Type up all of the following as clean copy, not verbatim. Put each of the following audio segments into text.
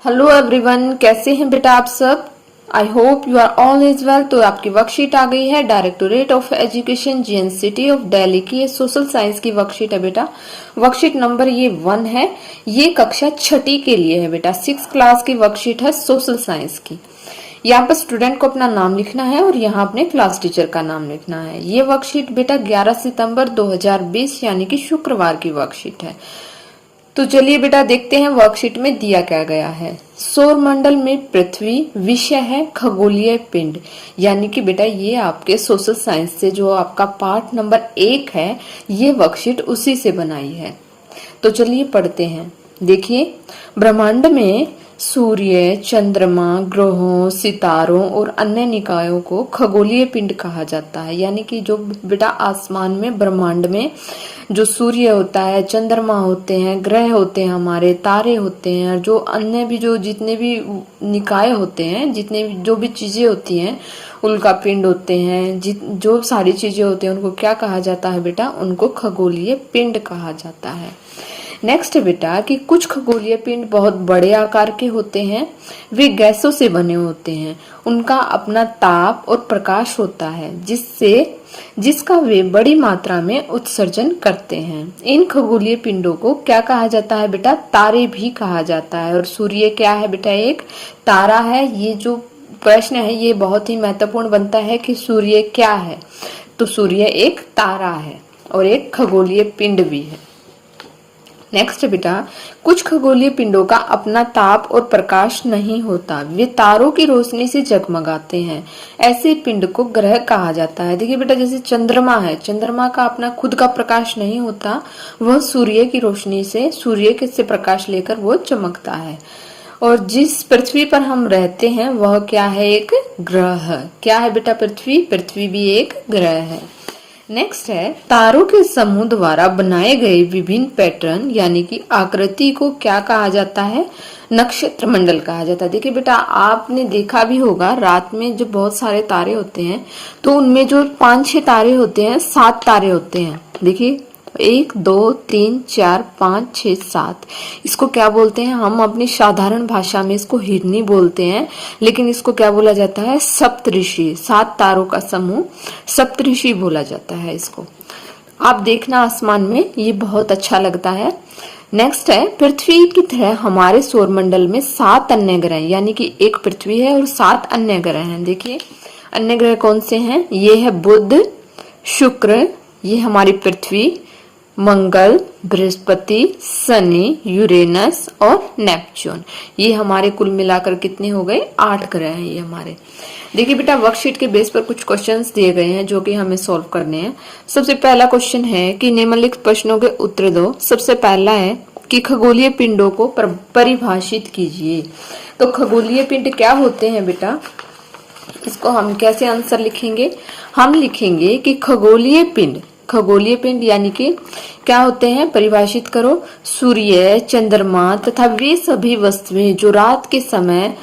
Hello everyone, कैसे हैं बेटा आप सब। I hope you are all is well. तो आपकी वर्कशीट आ गई है directorate of education GNCT of Delhi की। ये सोशल साइंस की वर्कशीट है बेटा। वर्कशीट नंबर ये 1 है। ये कक्षा छठी के लिए है बेटा। 6 क्लास की वर्कशीट है सोशल साइंस की। यहाँ पर स्टूडेंट को अपना नाम लिखना है और यहाँ अपने क्लास टीचर का नाम लिखना है। ये वर्कशीट बेटा 11 सितंबर 2020 यानी कि शुक्रवार की वर्कशीट है। तो चलिए बेटा देखते हैं वर्कशीट में दिया क्या गया है। सौर मंडल में पृथ्वी, विषय है खगोलीय पिंड। यानी कि बेटा ये आपके सोशल साइंस से जो आपका पार्ट नंबर 1 है, ये वर्कशीट उसी से बनाई है। तो चलिए पढ़ते हैं। देखिए, ब्रह्मांड में सूर्य, चंद्रमा, ग्रहों, सितारों और अन्य निकायों को खगोलीय पिंड कहा जाता है। यानी कि जो बेटा आसमान में, ब्रह्मांड में जो सूर्य होता है, चंद्रमा होते हैं, ग्रह होते हैं, हमारे तारे होते हैं, और जो अन्य भी जो जितने भी निकाय होते हैं, जितने भी जो भी चीजें होती हैं, उल्का पिंड होते हैं, जो सारी चीजें होती हैं, उनको क्या कहा जाता है बेटा? उनको खगोलीय पिंड कहा जाता है। नेक्स्ट बेटा कि कुछ खगोलीय पिंड बहुत बड़े आकार के होते हैं। वे गैसों से बने होते हैं। उनका अपना ताप और प्रकाश होता है जिसका वे बड़ी मात्रा में उत्सर्जन करते हैं। इन खगोलीय पिंडों को क्या कहा जाता है बेटा? तारे भी कहा जाता है। और सूर्य क्या है बेटा? एक तारा है। ये जो प्रश्न है ये बहुत ही महत्वपूर्ण बनता है कि सूर्य क्या है। तो सूर्य एक तारा है और एक खगोलीय पिंड भी है। नेक्स्ट बेटा, कुछ खगोलीय पिंडों का अपना ताप और प्रकाश नहीं होता। वे तारों की रोशनी से जगमगाते हैं। ऐसे पिंड को ग्रह कहा जाता है। देखिए बेटा, जैसे चंद्रमा है, चंद्रमा का अपना खुद का प्रकाश नहीं होता। वह सूर्य की रोशनी से, सूर्य के से प्रकाश लेकर वो चमकता है। और जिस पृथ्वी पर हम रहते हैं वह क्या है? एक ग्रह। क्या है बेटा? पृथ्वी। पृथ्वी भी एक ग्रह है। नेक्स्ट है, तारों के समूह द्वारा बनाए गए विभिन्न पैटर्न यानी कि आकृति को क्या कहा जाता है? नक्षत्र मंडल कहा जाता है। देखिए बेटा, आपने देखा भी होगा रात में जब बहुत सारे तारे होते हैं तो उनमें जो 5-6 तारे होते हैं, 7 तारे होते हैं। देखिए 1 2 3 4 5 6 7। इसको क्या बोलते हैं? हम अपनी साधारण भाषा में इसको हिरनी बोलते हैं, लेकिन इसको क्या बोला जाता है? सप्तऋषि। 7 तारों का समूह सप्तऋषि बोला जाता है इसको। आप देखना आसमान में, ये बहुत अच्छा लगता है। नेक्स्ट है, पृथ्वी की तरह हमारे सौर मंडल में 7 अन्य ग्रह, यानी कि एक पृथ्वी है और 7 अन्य ग्रह हैं। देखिए अन्य ग्रह कौन से हैं? ये है बुध, शुक्र, ये हमारी पृथ्वी, मंगल, बृहस्पति, शनि, यूरेनस और नेपच्यून। ये हमारे कुल मिलाकर कितने हो गए? 8 ग्रह हैं ये हमारे। देखिए बेटा, वर्कशीट के बेस पर कुछ क्वेश्चंस दिए गए हैं जो कि हमें सॉल्व करने हैं। सबसे पहला क्वेश्चन है कि निम्नलिखित प्रश्नों के उत्तर दो। सबसे पहला है कि खगोलीय पिंडों को परिभाषित कीजिए। तो खगोलीय पिंड क्या होते हैं बेटा? इसको हम कैसे आंसर लिखेंगे? हम लिखेंगे कि खगोलीय पिंड यानी कि क्या होते हैं? परिभाषित करो। सूर्य, चंद्रमा तथा वे सभी वस्तुएं जो रात के समय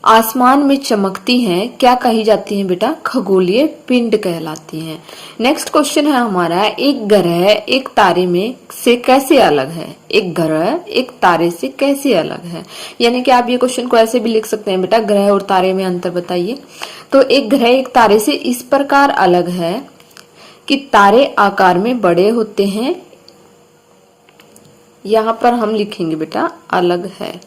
आसमान में चमकती हैं, क्या कही जाती हैं बेटा? खगोलीय पिंड कहलाती हैं। नेक्स्ट क्वेश्चन है हमारा, एक ग्रह एक तारे में से कैसे अलग है? एक ग्रह एक तारे से कैसे अलग है? यानी कि आप ये क्वेश्चन को ऐसे भी लिख सकते हैं बेटा, ग्रह और तारे में अंतर बताइए। तो एक ग्रह एक तारे से इस प्रकार अलग है कि तारे आकार में बड़े होते हैं। यहां पर हम लिखेंगे बेटा अलग है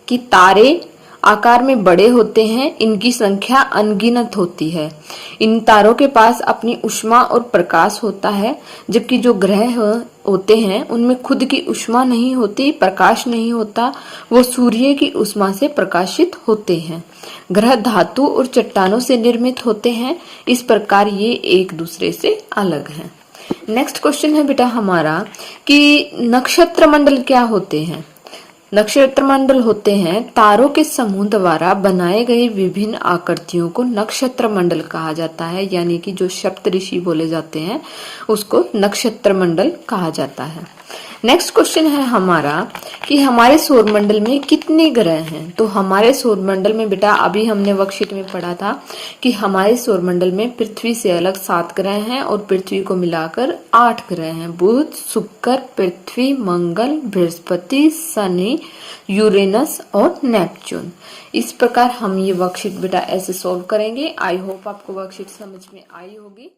कि तारे आकार में बड़े होते हैं, इनकी संख्या अनगिनत होती है। इन तारों के पास अपनी ऊष्मा और प्रकाश होता है, जबकि जो ग्रह होते हैं उनमें खुद की ऊष्मा नहीं होती, प्रकाश नहीं होता। वो सूर्य की ऊष्मा से प्रकाशित होते हैं। ग्रह धातु और चट्टानों से निर्मित होते हैं। इस प्रकार ये एक दूसरे से अलग हैं। नेक्स्ट क्वेश्चन है बेटा हमारा कि नक्षत्र मंडल क्या होते हैं? नक्षत्र मंडल होते हैं तारों के समूह द्वारा बनाए गए विभिन्न आकृतियों को नक्षत्र मंडल कहा जाता है। यानी कि जो सप्तऋषि बोले जाते हैं उसको नक्षत्र मंडल कहा जाता है। नेक्स्ट क्वेश्चन है हमारा कि हमारे सौरमंडल में कितने ग्रह हैं। तो हमारे सौरमंडल में बेटा अभी हमने वर्कशीट में पढ़ा था कि हमारे सौरमंडल में पृथ्वी से अलग 7 ग्रह हैं और पृथ्वी को मिलाकर 8 ग्रह हैं। बुध, शुक्र, पृथ्वी, मंगल, बृहस्पति, शनि, यूरेनस और नेपच्यून। इस प्रकार हम ये वर्कशीट बेटा ऐसे सॉल्व करेंगे। आई होप आपको वर्कशीट समझ में आई होगी।